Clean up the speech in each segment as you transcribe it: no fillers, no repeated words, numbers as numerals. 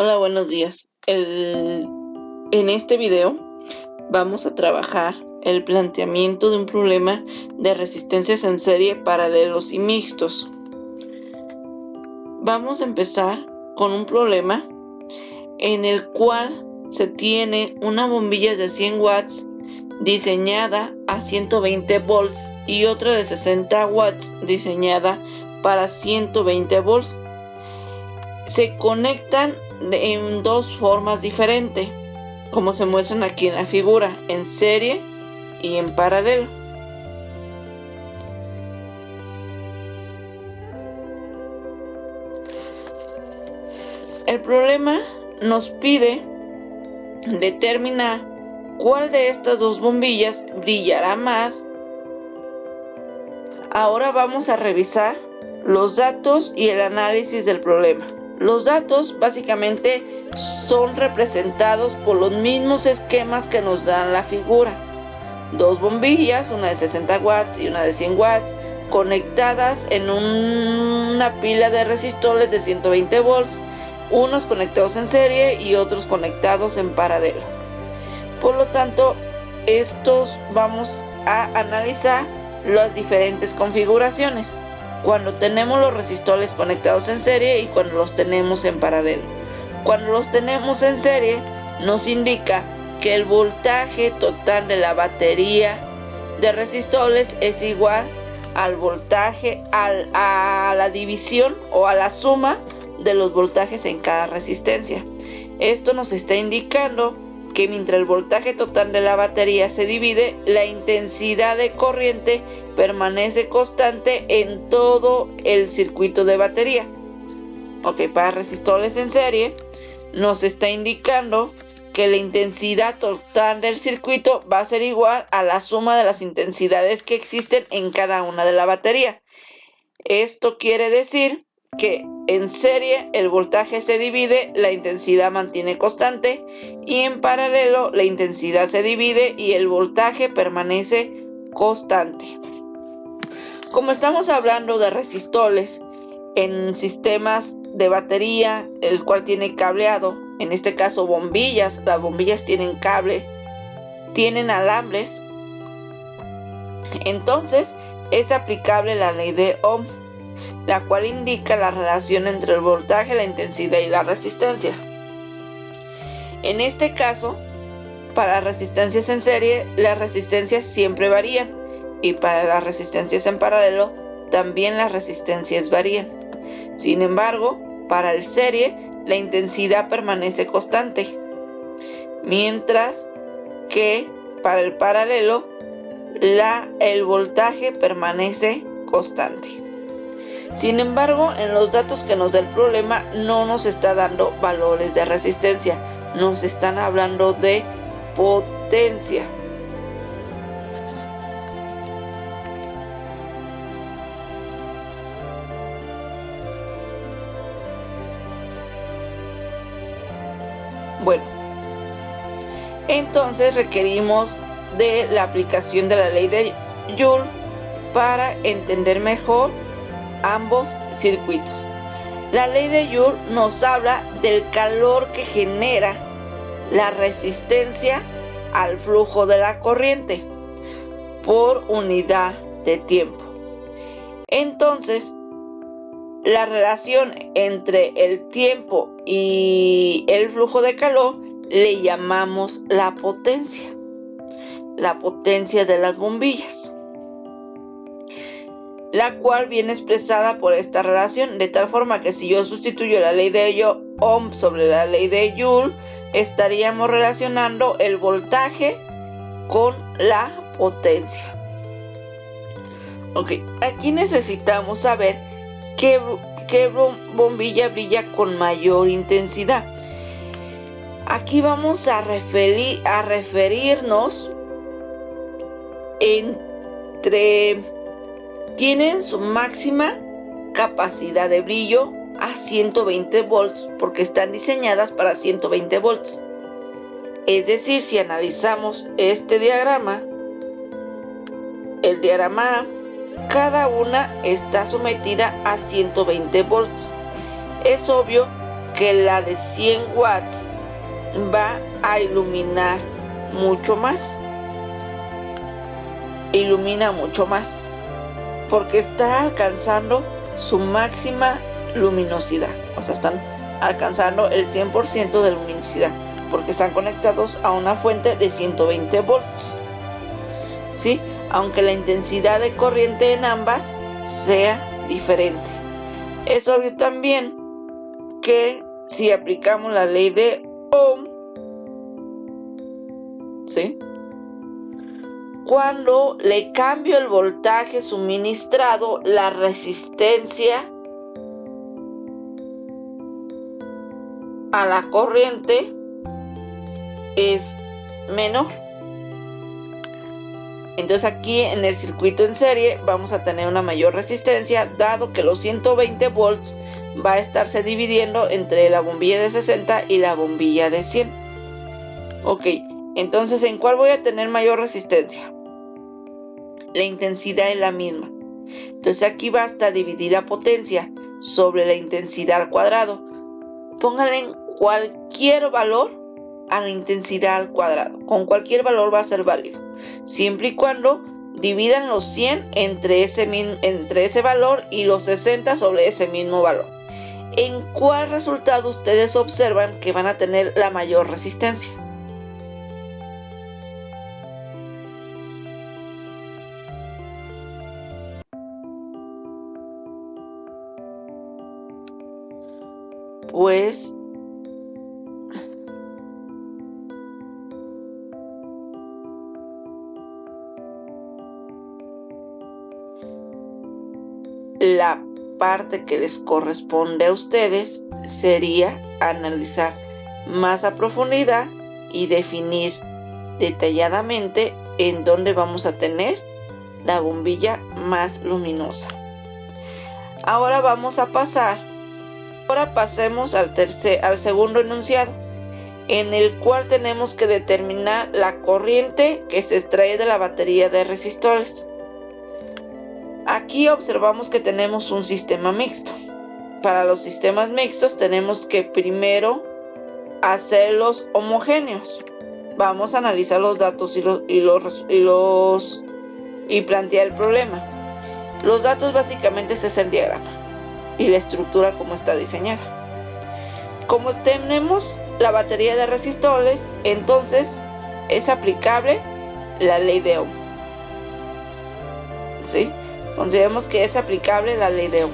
Hola, buenos días. En este video vamos a trabajar el planteamiento de un problema de resistencias en serie paralelos y mixtos. Vamos a empezar con un problema en el cual se tiene una bombilla de 100 watts diseñada a 120 volts y otra de 60 watts diseñada para 120 volts. Se conectan en dos formas diferentes, como se muestran aquí en la figura, en serie y en paralelo. El problema nos pide determinar cuál de estas dos bombillas brillará más. Ahora vamos a revisar los datos y el análisis del problema. Los datos básicamente son representados por los mismos esquemas que nos dan la figura. Dos bombillas, una de 60 watts y una de 100 watts, conectadas en una pila de resistores de 120 volts, unos conectados en serie y otros conectados en paralelo. Por lo tanto, estos vamos a analizar las diferentes configuraciones cuando tenemos los resistores conectados en serie y cuando los tenemos en paralelo. Cuando los tenemos en serie, nos indica que el voltaje total de la batería de resistores es igual al voltaje, a la división o a la suma de los voltajes en cada resistencia. Esto nos está indicando que mientras el voltaje total de la batería se divide, la intensidad de corriente permanece constante en todo el circuito de batería. Para resistores en serie nos está indicando que la intensidad total del circuito va a ser igual a la suma de las intensidades que existen en cada una de la batería. Esto quiere decir que en serie el voltaje se divide, la intensidad mantiene constante, y en paralelo la intensidad se divide y el voltaje permanece constante. Como estamos hablando de resistores en sistemas de batería, el cual tiene cableado, en este caso bombillas, las bombillas tienen cable, tienen alambres, entonces es aplicable la ley de Ohm, la cual indica la relación entre el voltaje, la intensidad y la resistencia. En este caso, para resistencias en serie, las resistencias siempre varían, y para las resistencias en paralelo, también las resistencias varían. Sin embargo, para el serie, la intensidad permanece constante, mientras que para el paralelo, el voltaje permanece constante. Sin embargo, en los datos que nos da el problema no nos está dando valores de resistencia, nos están hablando de potencia. Bueno, entonces requerimos de la aplicación de la ley de Joule para entender mejor ambos circuitos. La ley de Joule nos habla del calor que genera la resistencia al flujo de la corriente por unidad de tiempo. Entonces, la relación entre el tiempo y el flujo de calor le llamamos la potencia de las bombillas, la cual viene expresada por esta relación, de tal forma que si yo sustituyo la ley de Ohm sobre la ley de Joule, estaríamos relacionando el voltaje con la potencia. Aquí necesitamos saber qué bombilla brilla con mayor intensidad. Aquí vamos a referirnos tienen su máxima capacidad de brillo a 120 volts porque están diseñadas para 120 volts. Es decir, si analizamos este diagrama, el diagrama A, cada una está sometida a 120 volts. Es obvio que la de 100 watts va a iluminar mucho más. Ilumina mucho más porque está alcanzando su máxima luminosidad. O sea, están alcanzando el 100% de luminosidad porque están conectados a una fuente de 120 volts. ¿Sí? Aunque la intensidad de corriente en ambas sea diferente. Es obvio también que si aplicamos la ley de Ohm, ¿sí?, cuando le cambio el voltaje suministrado, la resistencia a la corriente es menor. Entonces aquí en el circuito en serie vamos a tener una mayor resistencia, dado que los 120 volts va a estarse dividiendo entre la bombilla de 60 y la bombilla de 100. Ok, entonces ¿en cuál voy a tener mayor resistencia? La intensidad es la misma. Entonces aquí basta dividir la potencia sobre la intensidad al cuadrado. Pónganle cualquier valor a la intensidad al cuadrado. Con cualquier valor va a ser válido, siempre y cuando dividan los 100 entre ese valor y los 60 sobre ese mismo valor. ¿En cuál resultado ustedes observan que van a tener la mayor resistencia? Pues la parte que les corresponde a ustedes sería analizar más a profundidad y definir detalladamente en dónde vamos a tener la bombilla más luminosa. Ahora pasemos al segundo enunciado, en el cual tenemos que determinar la corriente que se extrae de la batería de resistores. Aquí observamos que tenemos un sistema mixto. Para los sistemas mixtos tenemos que primero hacerlos homogéneos. Vamos a analizar los datos y plantear el problema. Los datos básicamente es el diagrama y la estructura como está diseñada. Como tenemos la batería de resistores, entonces es aplicable la ley de Ohm. ¿Sí? Consideremos que es aplicable la ley de Ohm.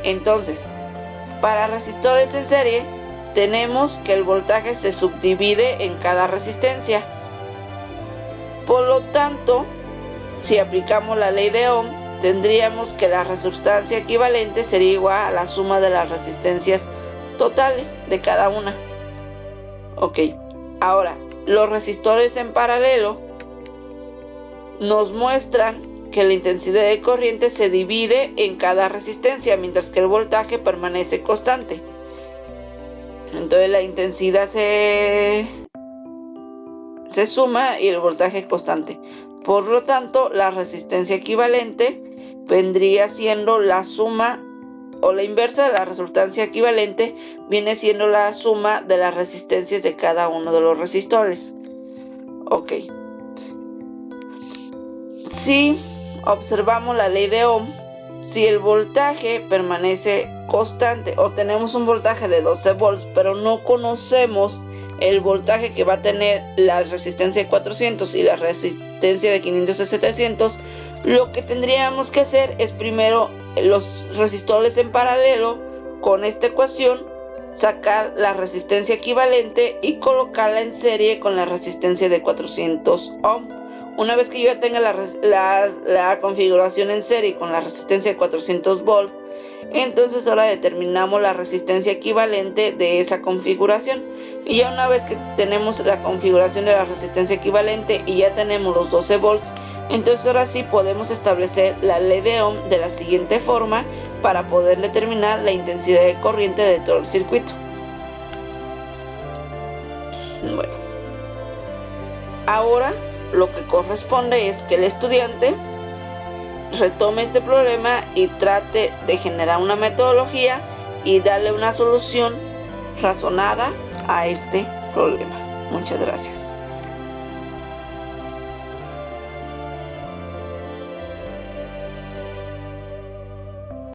Entonces, para resistores en serie, tenemos que el voltaje se subdivide en cada resistencia. Por lo tanto, si aplicamos la ley de Ohm, tendríamos que la resultancia equivalente sería igual a la suma de las resistencias totales de cada una. Ok, ahora, los resistores en paralelo nos muestran que la intensidad de corriente se divide en cada resistencia, mientras que el voltaje permanece constante. Entonces la intensidad se suma y el voltaje es constante. Por lo tanto, la resistencia equivalente vendría siendo la suma, o la inversa de la resultancia equivalente viene siendo la suma de las resistencias de cada uno de los resistores. Ok. Si observamos la ley de Ohm, si el voltaje permanece constante o tenemos un voltaje de 12 volts, pero no conocemos el voltaje que va a tener la resistencia de 400 y la resistencia de 500 y 700, lo que tendríamos que hacer es primero los resistores en paralelo con esta ecuación, sacar la resistencia equivalente y colocarla en serie con la resistencia de 400 ohm. Una vez que yo ya tenga la configuración en serie con la resistencia de 400 volts, entonces ahora determinamos la resistencia equivalente de esa configuración. Y ya una vez que tenemos la configuración de la resistencia equivalente y ya tenemos los 12 volts, entonces ahora sí podemos establecer la ley de Ohm de la siguiente forma para poder determinar la intensidad de corriente de todo el circuito. Bueno, ahora lo que corresponde es que el estudiante retome este problema y trate de generar una metodología y darle una solución razonada a este problema. Muchas gracias.